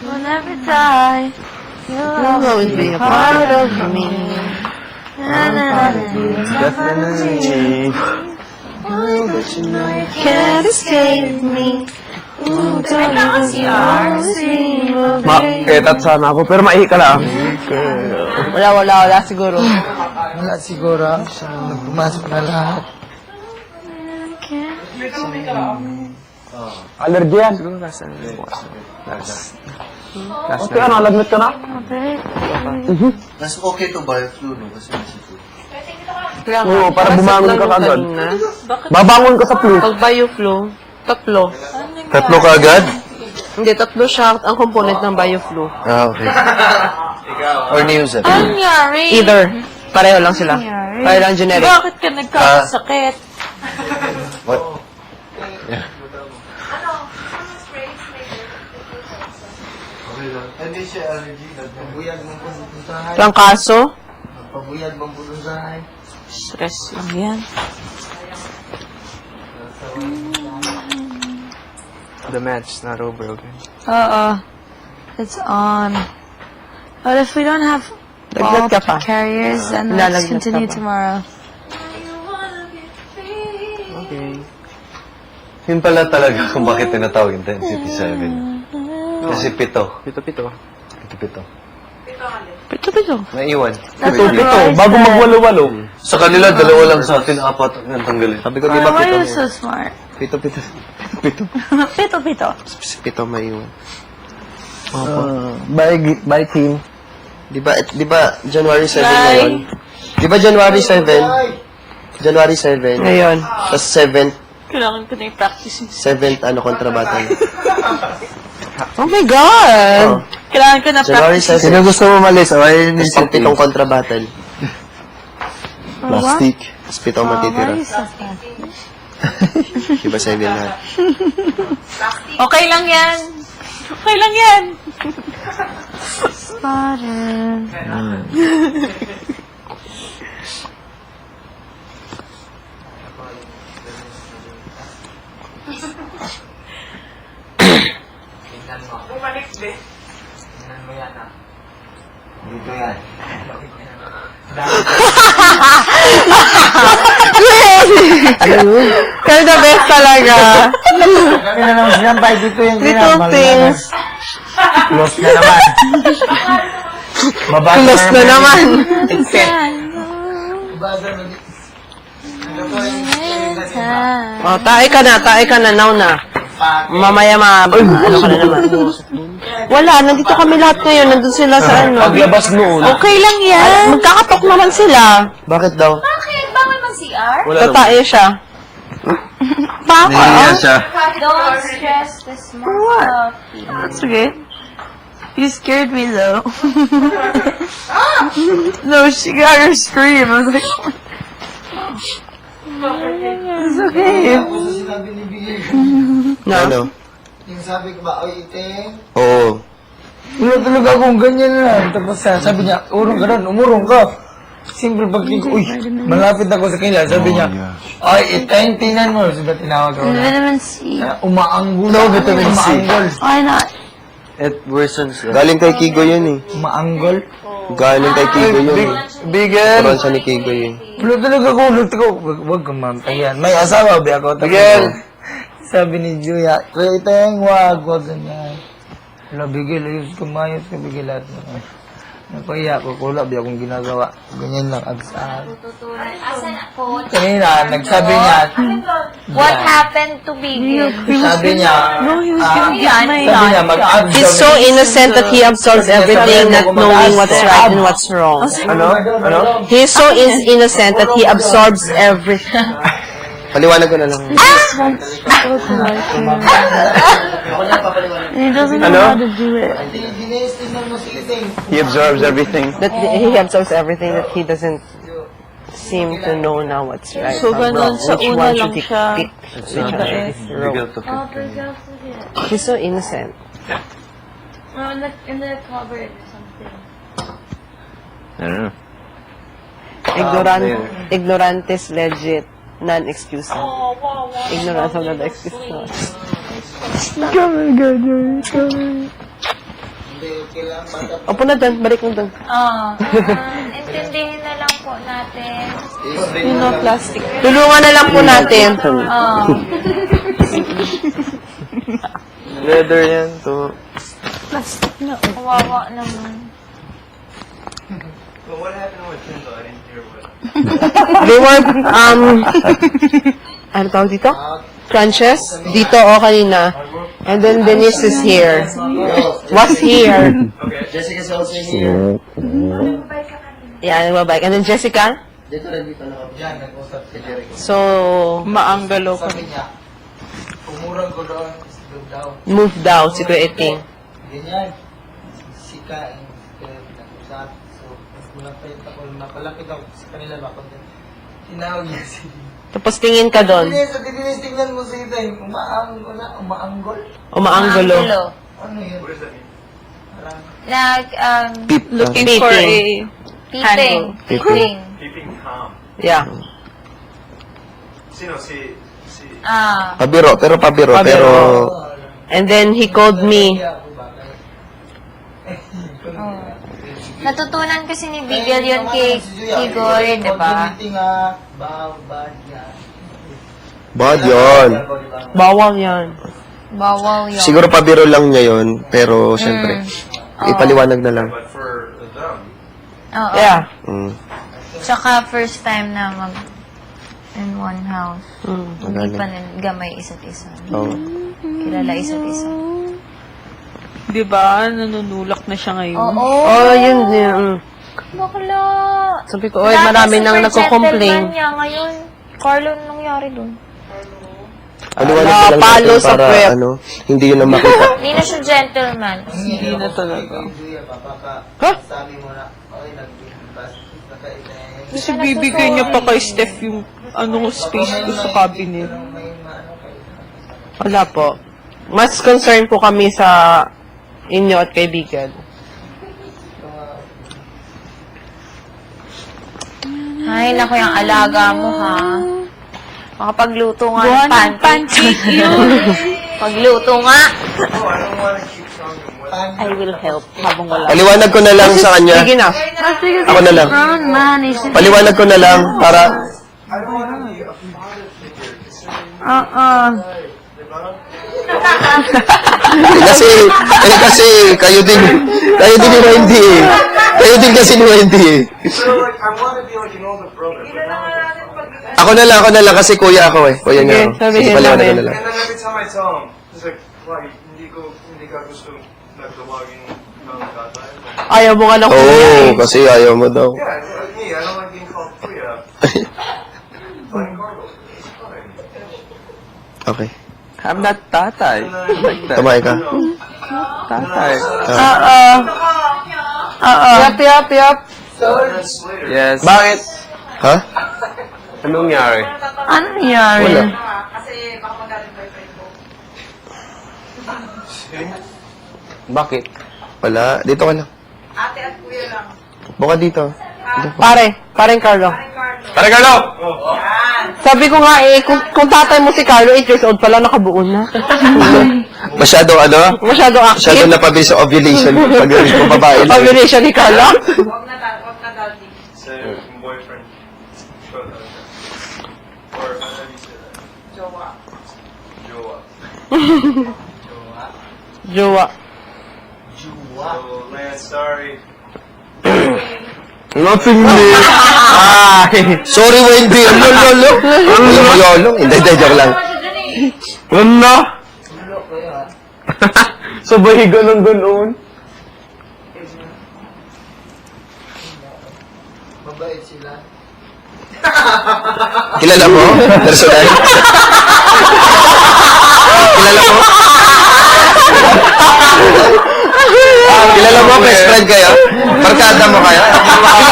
will never die. You'll always be a part of me. Definitely. But you know you can't escape me. Ooh, don't you see my Ketat sana ako, pero maihi ka lang. Wala siguro. Wala siguro. Pumasok na lahat. Allergy yan. Okay, ano, lagnat ka na? Mas okay to bio-flu, no? Kasi masipul. Oo, para bumangon ka agad. Babangon ka sa flu. Pag bio-flu, tatlo. Tatlo ka agad? Hindi, tatlo siya ang component ng bio-flu. Ah, okay. Or Neozen? Nangyari? Either. Pareho lang sila. Pareho lang generic. Bakit ka nagkakasakit? What? Hindi siya allergy. Pabuyag mong pupuntahan. Trangkaso? Pabuyag mong pupuntahan. Stress lang yan. The match's not over, okay? It's on. But if we don't have Dagdag ka pa. carriers, then Lalaglag let's ka continue pa. tomorrow. Okay. Yun pala talaga kung bakit tinatawag intensity 7. Kasi pito. Pito-pito. Pito. Pito. Naiwan. Pito. Bago magwalo-walo. Sa kanila, dalawa lang sa atin, apat ang tanggalin. Sabi ko, di ba Why are you pito? so smart? Pito-pito. Pito. Pito maiwan. By team. Di ba January 7 ngayon? Di ba January 7? January 7. Ngayon. Tapos 7th, Kailangan ko na i-practice. 7th, kontra battle. Oh my God! Kailangan ko na January practice. 7. Sino gusto mo malis? O, ayun Tapos ang pitong kontra battle. Plastic. Tapos pitong matitira. Di ba 7 lahat? Okay lang yan. Okay lang yan. Spotted. Dito yan. You're the best talaga. Kami na naman sinampay dito yung Little things. Close na naman. Babasa Close na naman. Oh, tae ka na, now na. Mamaya ano ka na naman. Wala, nandito kami lahat ngayon, nandun sila sa ano. Paglabas noon. Okay lang yan. Magkakatok naman sila. Bakit daw? Bakit? Bawal mag-CR? Wala naman. Tatae siya. Nahiya siya. Don't stress the small stuff. That's okay. You scared me though. No, she got her scream. I was like, it's okay. Ano? Yung sabi ko ba, oy, iting? Oo. Wala talaga akong ganyan na. Tapos sabi niya, urong ka doon, umurong ka. Simple pagting ko, uy, malapit ako sa kanila. Sabi niya, ay, itinan mo. Sabi tinawag ko na. Vitamin C. Umaanggol. No, vitamin C. Umaanggol. Why not? It worsens. Galing kay Kigo yun eh. Umaanggol. Galing kay Kigo yun eh. Bigel. Turon siya ni Kigo yun. Wala talaga ako, ulit ko. Huwag kang mamantayan. May asawa, ba ako? Bigel. Sabi ni Julia, Kuya Iteng, wag ganyan. Wala, Bigel, ayos kumayos ka, Bigel, lahat mo. Napahiya ko, kulab, akong ginagawa. Ganyan lang, agsahan. Kanina, nagsabi niya, What happened to Bigil? sabi niya, sabi niya, mag-absorb. He's so innocent that he absorbs everything, not knowing what's right and what's wrong. Ano? He's so innocent that he absorbs everything. Paliwanag ko na lang. He doesn't know Ano? how to do it. He absorbs everything. That he absorbs everything that he doesn't seem to know now what's right So, or wrong. ganun, sa Which una one lang should he siya. pick? Which one should he throw? Bigel to He's so innocent. In the cupboard or something. I don't know. Ignorantes legit. Non-excuse. Ignorance of the excuse. Opo na dyan, balik mo dyan. Intindihin na lang po natin. Plastic. Tulungan na lang po natin. Leather yan to. Kawawa naman. They want, ano tawag dito? Crunches? Dito o kanina. And then Denise is here. Was here. Jessica's also here. Yeah, nagbabike. And then Jessica? Dito na ako. Yan, nag-usap si Jericho. So, maanggalo ka. Sabi niya, umurang ko doon, doon daw. Move daw si Kuya Iting. Ganyan. Sika, nag-usap. So, napalapit ako, napalapit ako sa kanila ba? Tinawag niya si... Tapos tingin ka doon. Dinis, tingnan mo si Itay. Umaanggol? Umaanggalo. Ano yun? Looking for a peeping. Peeping. Yeah. Pabiro, pero pabiro. And then he called me. Natutunan kasi ni Bigel yun kay Gory, di ba? Bad yun. Bawal yan. Bawal yun. Siguro pabiro lang niya yun, pero syempre, ipaliwanag na lang. Oo. Yeah. Mm. Tsaka first time na mag in one house. Hindi Magaling. pa gamay isa't isa. Oo. Kilala isa't isa. Di ba? Nanunulak na siya ngayon. Oo. Oh, yun. Bakla. Sabi ko, oy, marami nang nagko-complain. Niya ngayon. Carlo, anong nangyari dun? Paliwanag na lang palo natin sa para, puwet. hindi yun na makita. Hindi na siya gentleman. Hindi na talaga. Ha? Sabi mo na, okay, nag-bus, naka-itay. Kasi bibigay niya pa kay Steph yung space ko sa cabinet. Wala po. Mas concerned po kami sa inyo at kaibigan. Ay, naku, yung alaga mo, ha? Makapagluto nga ng pancake yun. Pagluto nga. I will help habang wala. Paliwanag ko na lang sa kanya. Sige na. Ako na lang. Paliwanag ko na lang para... kasi kayo din ni Wendy eh. Kayo din kasi ni Wendy eh. Ako na lang kasi kuya ako eh. Kuya niya ako. Sige, sabihin Sige, paliwanag ko namin. na lang. And then every time I tell him, he's like, why, hindi ka gusto nagtawagin ng tatay? Ayaw mo nga ng kuya Oo, eh. kasi ayaw mo daw. Yeah, like me, I don't like being called kuya. Like Carlos, it's fine. Okay. I'm not tatay. Like that. Tumayo ka. Tatay. Yup. Yes. Bakit? Ha? Anong nangyari? Ano nangyari? Wala. Bakit? Wala. Dito ka lang. Ate at kuya lang. Buka dito. Pareng Carlo. Tara, Carlo! Sabi ko nga eh, kung tatay mo si Carlo, 8 years old pala, nakabuo na. Masyado Masyado Masyado active. napabilis sa ovulation pag yung babae lang. Ovulation ni Carlo. Huwag na daddy. Say, boyfriend. Or, how do you say that? Jowa. Jowa. Jowa. So, Lance, sorry. Nothing new. Sorry, Wendy. Lolo. Hindi, joke lang. Ano? Sabay ganun ganoon. Mabait sila. Kilala mo? Personal? Kilala mo? Kilala mo? Best friend kayo? Barkada mo kayo?